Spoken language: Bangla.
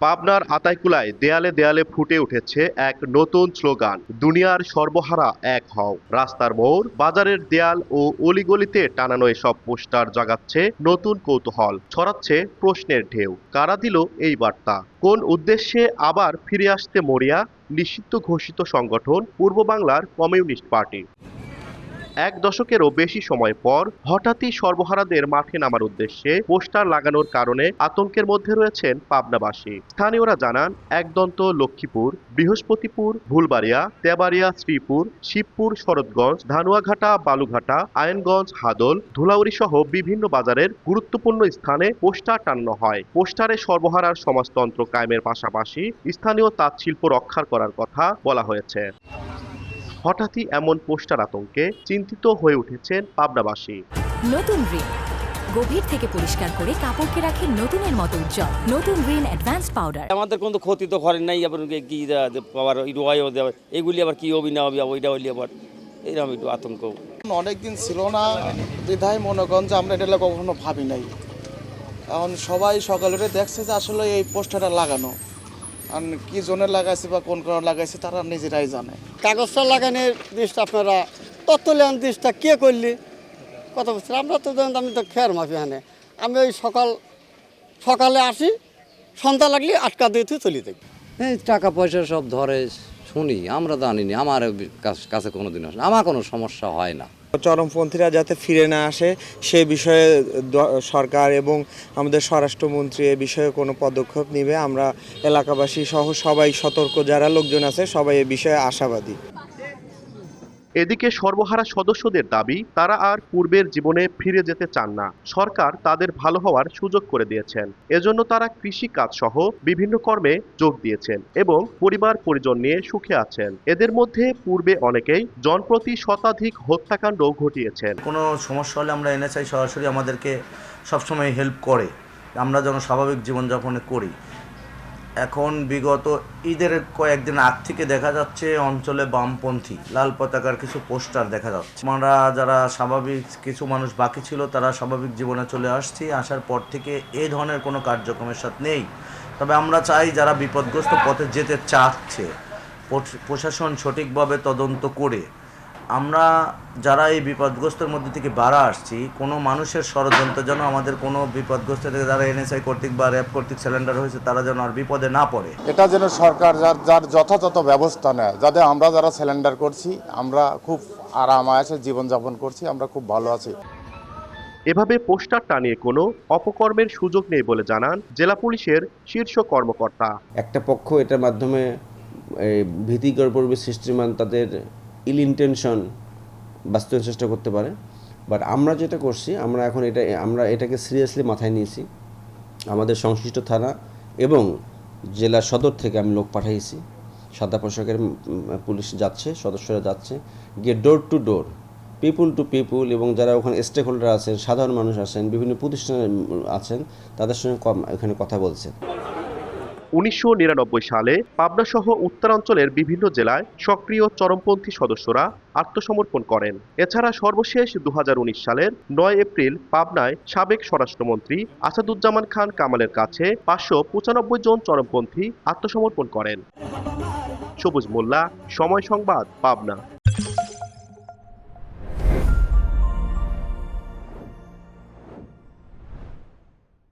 পাবনার আতাইকুলায় দেয়ালে দেয়ালে ফুটে উঠেছে এক নতুন স্লোগান, দুনিয়ার সর্বহারা এক হও। রাস্তার মোড়, বাজারের দেয়াল ও অলিগলিতে টানানো এসব পোস্টার জাগাচ্ছে নতুন কৌতূহল, ছড়াচ্ছে প্রশ্নের ঢেউ। কারা দিল এই বার্তা? কোন উদ্দেশ্যে আবার ফিরে আসতে মরিয়া নিষিদ্ধ ঘোষিত সংগঠন পূর্ব বাংলার কমিউনিস্ট পার্টি? এক দশকেরও বেশি সময় পর হঠাৎই সর্বহারাদের মাঠে নামার উদ্দেশ্যে পোস্টার লাগানোর কারণে আতঙ্কের মধ্যে রয়েছেন পাবনাবাসী। স্থানীয়রা জানান, একদন্ত লক্ষ্মীপুর, বৃহস্পতিপুর, ভুলবাড়িয়া, তেবাড়িয়া, শ্রীপুর, শিবপুর, শরৎগঞ্জ, ধানুয়াঘাটা, বালুঘাটা, আয়নগঞ্জ, হাদল, ধুলাউড়ি সহ বিভিন্ন বাজারের গুরুত্বপূর্ণ স্থানে পোস্টার টানানো হয়। পোস্টারে সর্বহারার সমাজতন্ত্র কায়েমের পাশাপাশি স্থানীয় তাঁতশিল্প রক্ষার করার কথা বলা হয়েছে। হঠাৎই এমন পোস্টার আতঙ্কে চিন্তিত হয়ে উঠেছেন পাবনাবাসী। নতুন রিন গভীর থেকে পরিষ্কার করে কাপড়কে রাখে নতুনের মতো উজ্জ্বল। নতুন রিন অ্যাডভান্স পাউডার। আমাদের কোনো ক্ষতি তো করেন নাই, আবার কি আবার এগুলি আবার কি হবি না হবি, ওইটা হইলে আবার এইরকম একটু আতঙ্ক। অনেকদিন ছিল না বিধায় মনে করেন যে আমরা এটা কখনো ভাবি নাই। এখন সবাই সকালে দেখছে যে আসলে এই পোস্টারটা লাগানো, আর কি জন্য লাগাইছে বা কোন কারণে লাগাইছে তারা নিজেরাই জানে। কাগজটা লাগানোর জিনিসটা আপনারা তত্ত্বলেন জিনিসটা কে করলি কত বছর আমরা তো জানেন, আমি তো খেয়ার মাফি হানে আমি ওই সকালে আসি, সন্ধ্যা লাগলে আটকা দিয়ে চলে যাই। এই টাকা পয়সা সব ধরে শুনি, আমরা জানিনি, আমার কাছে কোনো দিন আসে, আমার কোনো সমস্যা হয় না। চরমপন্থীরা যাতে ফিরে না আসে সে বিষয়ে সরকার এবং আমাদের স্বরাষ্ট্রমন্ত্রী এ বিষয়ে কোনো পদক্ষেপ নেবে। আমরা এলাকাবাসী সহ সবাই সতর্ক, যারা লোকজন আছে সবাই এ বিষয়ে আশাবাদী। এদিকে সর্বহারা সদস্যদের দাবি, তারা আর পূর্বের জীবনে ফিরে যেতে চান না। সরকার তাদের ভালো হওয়ার সুযোগ করে দিয়েছেন, এজন্য তারা কৃষি কাজ সহ বিভিন্ন কর্মে যোগ দিয়েছেন এবং পরিবার পরিজন নিয়ে সুখে আছেন। এদের মধ্যে পূর্বে অনেকেই জনপ্রতি শতাধিক হত্যাকাণ্ড ঘটিয়েছেন। কোনো সমস্যা হলে আমরা এনএসআই সরাসরি আমাদেরকে সবসময় হেল্প করে, আমরা যেন স্বাভাবিক জীবনযাপনে করি। এখন বিগত ঈদের কয়েকদিন আগ থেকে দেখা যাচ্ছে অঞ্চলে বামপন্থী লাল পতাকার কিছু পোস্টার দেখা যাচ্ছে। আমরা যারা স্বাভাবিক কিছু মানুষ বাকি ছিল তারা স্বাভাবিক জীবনে চলে আসছি, আসার পর থেকে এই ধরনের কোনো কার্যক্রমের সাথে নেই। তবে আমরা চাই যারা বিপদগ্রস্ত পথে যেতে চাচ্ছে প্রশাসন সঠিকভাবে তদন্ত করে আমরা যারা এই বিপদগ্রস্তের মধ্যে থেকে বাড়া আসছি, কোনো মানুষের ষড়যন্ত্র যেন আমাদের কোনো বিপদগ্রস্ত থেকে যারা এনএসআই কর্তৃক বা র্যাব কর্তৃক সিলিন্ডার হয়েছে তারা যেন আর বিপদে না পড়ে। এটা যেন সরকার যার যথাযথ ব্যবস্থা নেয়, যাতে আমরা যারা সিলিন্ডার করছি আমরা খুব আরাম আয়েসে জীবনযাপন করছি, আমরা খুব ভালো আছি। এভাবে পোস্টার টানিয়ে কোনো অপকর্মের সুযোগ নেই বলে জানান জেলা পুলিশের শীর্ষ কর্মকর্তা। একটা পক্ষ এটার মাধ্যমে ভীতিকর পরিবেশ সৃষ্টিমান তাদের ইল ইন্টেনশন বাস্তবায়নের চেষ্টা করতে পারে। বাট আমরা যেটা করছি, আমরা এটাকে সিরিয়াসলি মাথায় নিয়েছি। আমাদের সংশ্লিষ্ট থানা এবং জেলা সদর থেকে আমি লোক পাঠাইছি, সাদা পোশাকের পুলিশ যাচ্ছে, সদস্যরা যাচ্ছে, গিয়ে door to door, people to people, এবং যারা ওখানে স্টেক হোল্ডার আছেন, সাধারণ মানুষ আছেন, বিভিন্ন প্রতিষ্ঠানে আছেন, তাদের সঙ্গে এখানে কথা বলছে। 1999 সালে পাবনা সহ উত্তরাঞ্চলের বিভিন্ন জেলায় সক্রিয় চরমপন্থী সদস্যরা আত্মসমর্পণ করেন। এছাড়া সর্বশেষ 2019 সালের 9 এপ্রিল পাবনায় সাবেক স্বরাষ্ট্রমন্ত্রী আসাদুজ্জামান খান কামালের কাছে 595 জন চরমপন্থী আত্মসমর্পণ করেন। সবুজ মোল্লা, সময় সংবাদ, পাবনা।